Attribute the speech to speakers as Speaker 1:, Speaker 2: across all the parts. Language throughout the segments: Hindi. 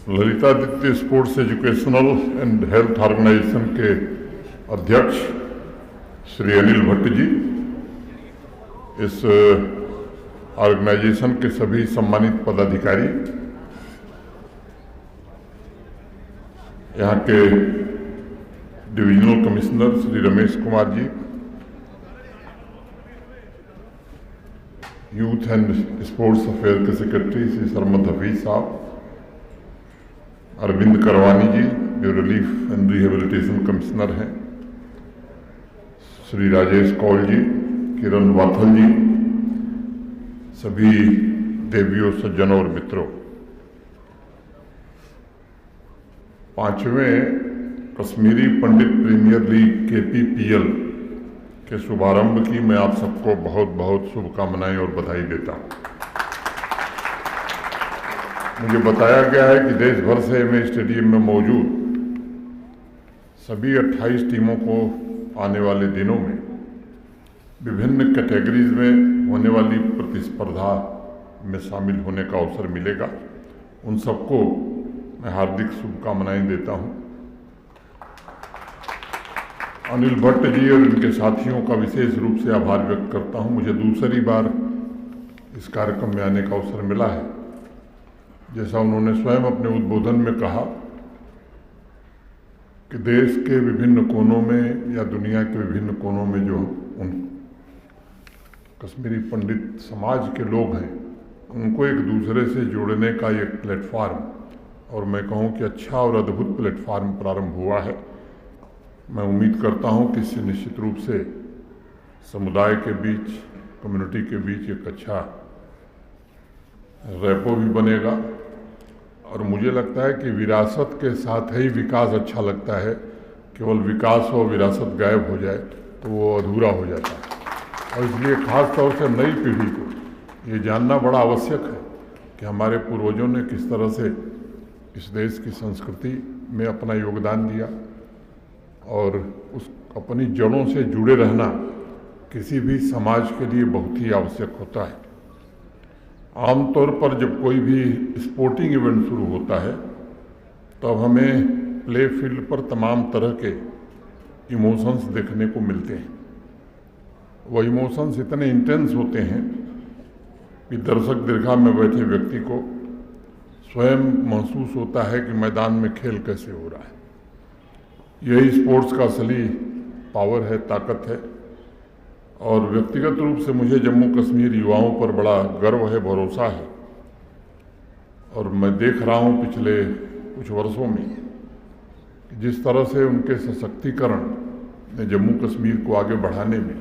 Speaker 1: Lalitaditya sports educational and health organization के अध्यक्ष श्री अनिल भट्ट जी, इस ऑर्गेनाइजेशन के सभी सम्मानित पदाधिकारी, यहाँ के divisional commissioner Shri Ramesh Kumar ji, youth and sports affair के सेक्रेटरी श्री सरमद हफीज साहब, अरविंद करवानी जी जो रिलीफ एंड रिहेबिलिटेशन कमिश्नर हैं, श्री राजेश कौल जी, किरण वाथल जी, सभी देवियों, सज्जनों और मित्रों, 5वें कश्मीरी पंडित प्रीमियर लीग KPPL के शुभारंभ की मैं आप सबको बहुत बहुत शुभकामनाएं और बधाई देता हूं। मुझे बताया गया है कि देश भर से मैं स्टेडियम में मौजूद सभी 28 टीमों को आने वाले दिनों में विभिन्न कैटेगरीज में होने वाली प्रतिस्पर्धा में शामिल होने का अवसर मिलेगा। उन सबको मैं हार्दिक शुभकामनाएं देता हूं। अनिल भट्ट जी और इनके साथियों का विशेष रूप से आभार व्यक्त करता हूं। मुझे दूसरी बार इस कार्यक्रम में आने का अवसर मिला है। जैसा उन्होंने स्वयं अपने उद्बोधन में कहा कि देश के विभिन्न कोनों में या दुनिया के विभिन्न कोनों में जो उन कश्मीरी पंडित समाज के लोग हैं, उनको एक दूसरे से जोड़ने का एक प्लेटफार्म, और मैं कहूँ कि अच्छा और अद्भुत प्लेटफार्म प्रारंभ हुआ है। मैं उम्मीद करता हूँ कि इससे निश्चित रूप से समुदाय के बीच, कम्युनिटी के बीच एक अच्छा रैपो भी बनेगा। और मुझे लगता है कि विरासत के साथ ही विकास अच्छा लगता है। केवल विकास हो, विरासत गायब हो जाए तो वो अधूरा हो जाता है। और इसलिए खास तौर से नई पीढ़ी को ये जानना बड़ा आवश्यक है कि हमारे पूर्वजों ने किस तरह से इस देश की संस्कृति में अपना योगदान दिया, और उस अपनी जड़ों से जुड़े रहना किसी भी समाज के लिए बहुत ही आवश्यक होता है। आमतौर पर जब कोई भी स्पोर्टिंग इवेंट शुरू होता है तब हमें प्ले फील्ड पर तमाम तरह के इमोशंस देखने को मिलते हैं। वो इमोशंस इतने इंटेंस होते हैं कि दर्शक दीर्घा में बैठे व्यक्ति को स्वयं महसूस होता है कि मैदान में खेल कैसे हो रहा है। यही स्पोर्ट्स का असली पावर है, ताकत है। और व्यक्तिगत रूप से मुझे जम्मू कश्मीर युवाओं पर बड़ा गर्व है, भरोसा है। और मैं देख रहा हूँ पिछले कुछ वर्षों में कि जिस तरह से उनके सशक्तिकरण ने जम्मू कश्मीर को आगे बढ़ाने में,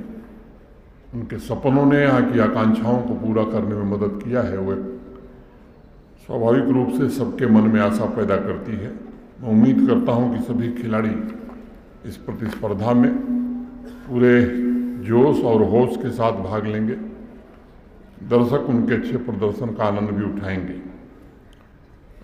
Speaker 1: उनके सपनों ने यहाँ की आकांक्षाओं को पूरा करने में मदद किया है, वो स्वाभाविक रूप से सबके मन में आशा पैदा करती है। मैं उम्मीद करता हूँ कि सभी खिलाड़ी इस प्रतिस्पर्धा में पूरे जोश और होश के साथ भाग लेंगे। दर्शक उनके अच्छे प्रदर्शन का आनंद भी उठाएंगे।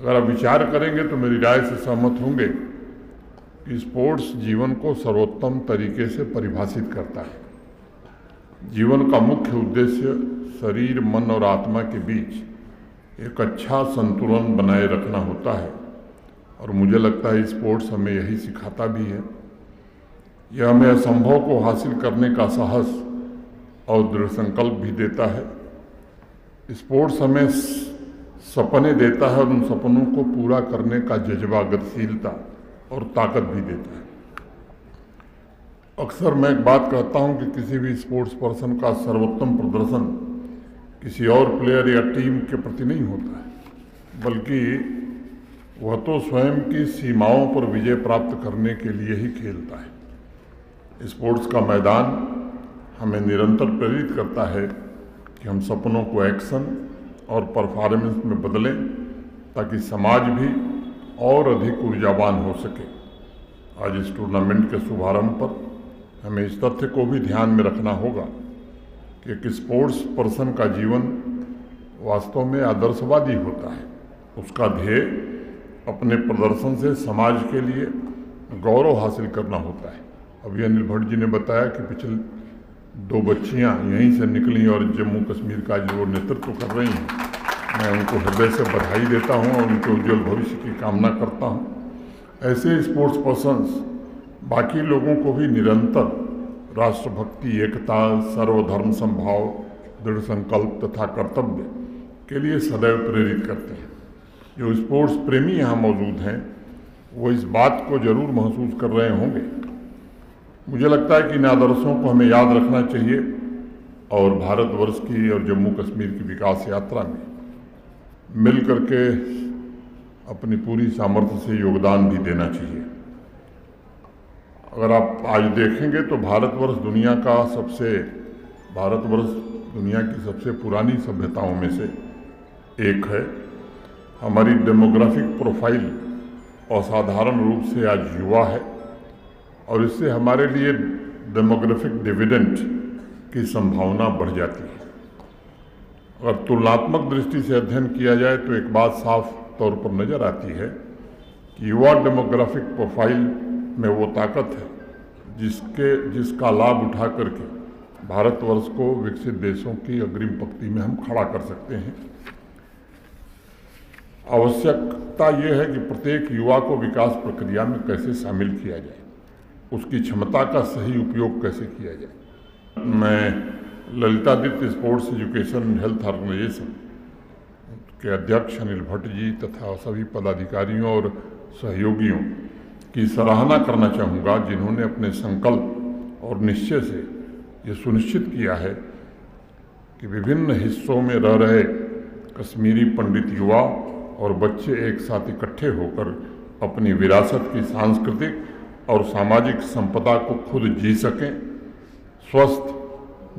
Speaker 1: अगर आप विचार करेंगे तो मेरी राय से सहमत होंगे कि स्पोर्ट्स जीवन को सर्वोत्तम तरीके से परिभाषित करता है। जीवन का मुख्य उद्देश्य शरीर, मन और आत्मा के बीच एक अच्छा संतुलन बनाए रखना होता है, और मुझे लगता है स्पोर्ट्स हमें यही सिखाता भी है। यह हमें असंभव को हासिल करने का साहस और दृढ़ संकल्प भी देता है। स्पोर्ट्स हमें सपने देता है और उन सपनों को पूरा करने का जज्बा, गतिशीलता और ताकत भी देता है। अक्सर मैं एक बात कहता हूं कि किसी भी स्पोर्ट्स पर्सन का सर्वोत्तम प्रदर्शन किसी और प्लेयर या टीम के प्रति नहीं होता है, बल्कि वह तो स्वयं की सीमाओं पर विजय प्राप्त करने के लिए ही खेलता है। स्पोर्ट्स का मैदान हमें निरंतर प्रेरित करता है कि हम सपनों को एक्शन और परफॉर्मेंस में बदलें, ताकि समाज भी और अधिक ऊर्जावान हो सके। आज इस टूर्नामेंट के शुभारंभ पर हमें इस तथ्य को भी ध्यान में रखना होगा कि एक स्पोर्ट्स पर्सन का जीवन वास्तव में आदर्शवादी होता है। उसका ध्येय अपने प्रदर्शन से समाज के लिए गौरव हासिल करना होता है। अभी अनिल भट्ट जी ने बताया कि पिछले 2 बच्चियां यहीं से निकली और जम्मू कश्मीर का जो नेतृत्व कर रही हैं, मैं उनको हृदय से बधाई देता हूं और उनके उज्जवल भविष्य की कामना करता हूं। ऐसे स्पोर्ट्स पर्सन्स बाकी लोगों को भी निरंतर राष्ट्रभक्ति, एकता, सर्वधर्म समभाव, दृढ़ संकल्प तथा कर्तव्य के लिए सदैव प्रेरित करते हैं। जो स्पोर्ट्स प्रेमी यहाँ मौजूद हैं वो इस बात को जरूर महसूस कर रहे होंगे। मुझे लगता है कि इन आदर्शों को हमें याद रखना चाहिए और भारतवर्ष की और जम्मू कश्मीर की विकास यात्रा में मिल करके अपनी पूरी सामर्थ्य से योगदान भी देना चाहिए। अगर आप आज देखेंगे तो भारतवर्ष दुनिया की सबसे पुरानी सभ्यताओं में से एक है। हमारी डेमोग्राफिक प्रोफाइल असाधारण रूप से आज युवा है और इससे हमारे लिए डेमोग्राफिक डिविडेंड की संभावना बढ़ जाती है। अगर तुलनात्मक दृष्टि से अध्ययन किया जाए तो एक बात साफ तौर पर नजर आती है कि युवा डेमोग्राफिक प्रोफाइल में वो ताकत है जिसका लाभ उठा करके भारतवर्ष को विकसित देशों की अग्रिम पंक्ति में हम खड़ा कर सकते हैं। आवश्यकता यह है कि प्रत्येक युवा को विकास प्रक्रिया में कैसे शामिल किया जाए, उसकी क्षमता का सही उपयोग कैसे किया जाए। मैं Lalitaditya sports education health organization के अध्यक्ष अनिल भट्ट जी तथा सभी पदाधिकारियों और सहयोगियों की सराहना करना चाहूँगा जिन्होंने अपने संकल्प और निश्चय से ये सुनिश्चित किया है कि विभिन्न हिस्सों में रह रहे कश्मीरी पंडित युवा और बच्चे एक साथ इकट्ठे होकर अपनी विरासत की सांस्कृतिक और सामाजिक संपदा को खुद जी सकें, स्वस्थ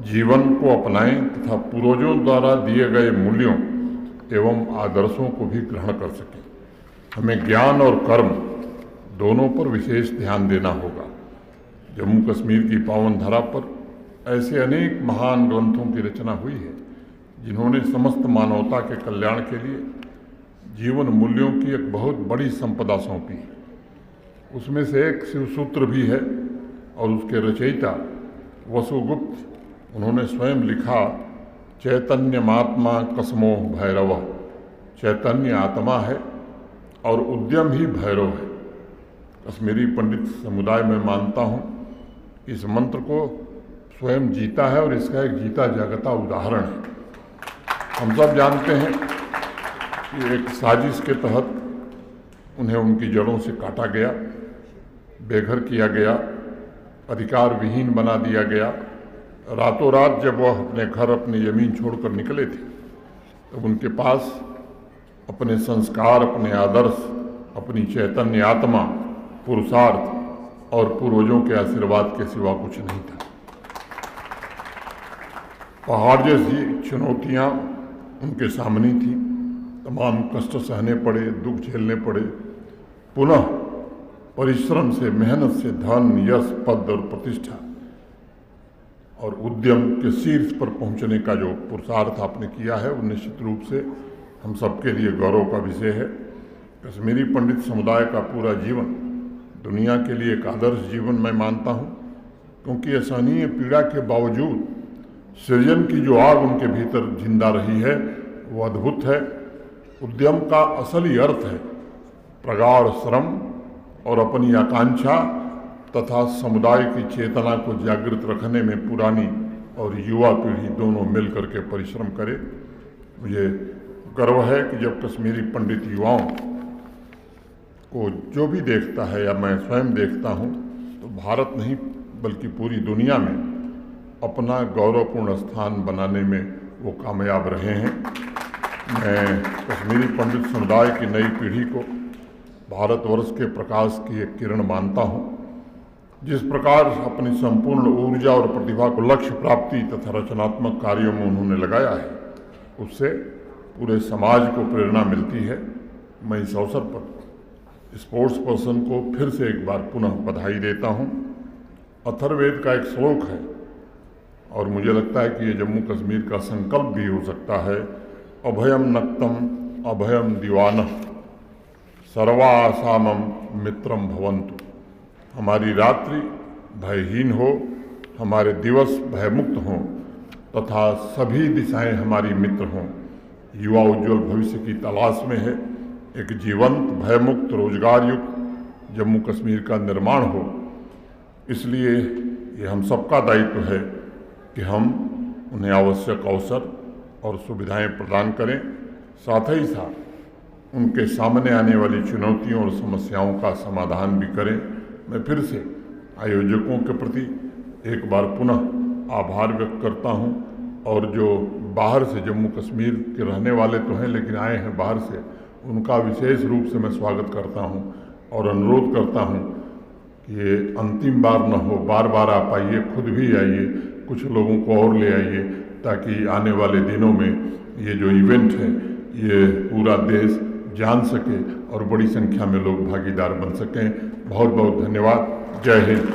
Speaker 1: जीवन को अपनाएं तथा पूर्वजों द्वारा दिए गए मूल्यों एवं आदर्शों को भी ग्रहण कर सकें। हमें ज्ञान और कर्म दोनों पर विशेष ध्यान देना होगा। जम्मू कश्मीर की पावन धरा पर ऐसे अनेक महान ग्रंथों की रचना हुई है जिन्होंने समस्त मानवता के कल्याण के लिए जीवन मूल्यों की एक बहुत बड़ी संपदा सौंपी है। उसमें से एक शिव सूत्र भी है और उसके रचयिता वसुगुप्त, उन्होंने स्वयं लिखा, चैतन्यमात्मा कसमो भैरव। चैतन्य आत्मा है और उद्यम ही भैरव है। कश्मीरी पंडित समुदाय में मानता हूँ इस मंत्र को स्वयं जीता है और इसका एक जीता जागता उदाहरण है। हम सब जानते हैं कि एक साजिश के तहत उन्हें उनकी जड़ों से काटा गया, बेघर किया गया, अधिकार विहीन बना दिया गया। रातों रात जब वह अपने घर, अपनी ज़मीन छोड़कर निकले थे तब उनके पास अपने संस्कार, अपने आदर्श, अपनी चैतन्य आत्मा, पुरुषार्थ और पूर्वजों के आशीर्वाद के सिवा कुछ नहीं था। पहाड़ जैसी चुनौतियाँ उनके सामने थी, तमाम कष्ट सहने पड़े, दुख झेलने पड़े। पुनः परिश्रम से, मेहनत से धन, यश, पद और प्रतिष्ठा और उद्यम के शीर्ष पर पहुंचने का जो पुरुषार्थ आपने किया है वो निश्चित रूप से हम सबके लिए गौरव का विषय है। कश्मीरी पंडित समुदाय का पूरा जीवन दुनिया के लिए एक आदर्श जीवन मैं मानता हूँ, क्योंकि असहनीय पीड़ा के बावजूद सृजन की जो आग उनके भीतर जिंदा रही है वो अद्भुत है। उद्यम का असली अर्थ है प्रगाढ़ श्रम और अपनी आकांक्षा तथा समुदाय की चेतना को जागृत रखने में पुरानी और युवा पीढ़ी दोनों मिलकर के परिश्रम करे। मुझे गर्व है कि जब कश्मीरी पंडित युवाओं को जो भी देखता है या मैं स्वयं देखता हूँ तो भारत नहीं बल्कि पूरी दुनिया में अपना गौरवपूर्ण स्थान बनाने में वो कामयाब रहे हैं। मैं कश्मीरी पंडित समुदाय की नई पीढ़ी को भारतवर्ष के प्रकाश की एक किरण मानता हूँ। जिस प्रकार अपनी संपूर्ण ऊर्जा और प्रतिभा को लक्ष्य प्राप्ति तथा रचनात्मक कार्यों में उन्होंने लगाया है, उससे पूरे समाज को प्रेरणा मिलती है। मैं इस अवसर पर स्पोर्ट्स पर्सन को फिर से एक बार पुनः बधाई देता हूँ। अथर्ववेद का एक श्लोक है और मुझे लगता है कि ये जम्मू कश्मीर का संकल्प भी हो सकता है। अभयम नक्तम अभयम दीवानः सर्वासामम मित्रम भवन्तु। हमारी रात्रि भयहीन हो, हमारे दिवस भयमुक्त हों तथा सभी दिशाएं हमारी मित्र हों, युवा उज्जवल भविष्य की तलाश में है। एक जीवंत, भयमुक्त, रोजगार युक्त जम्मू कश्मीर का निर्माण हो, इसलिए ये हम सबका दायित्व है कि हम उन्हें आवश्यक अवसर और सुविधाएं प्रदान करें, साथ ही साथ उनके सामने आने वाली चुनौतियों और समस्याओं का समाधान भी करें। मैं फिर से आयोजकों के प्रति एक बार पुनः आभार व्यक्त करता हूं, और जो बाहर से जम्मू कश्मीर के रहने वाले तो हैं लेकिन आए हैं बाहर से, उनका विशेष रूप से मैं स्वागत करता हूं और अनुरोध करता हूं कि ये अंतिम बार न हो, बार बार आप आइए, खुद भी आइए, कुछ लोगों को और ले आइए, ताकि आने वाले दिनों में ये जो इवेंट है ये पूरा देश जान सके और बड़ी संख्या में लोग भागीदार बन सकें। बहुत बहुत धन्यवाद। जय हिंद।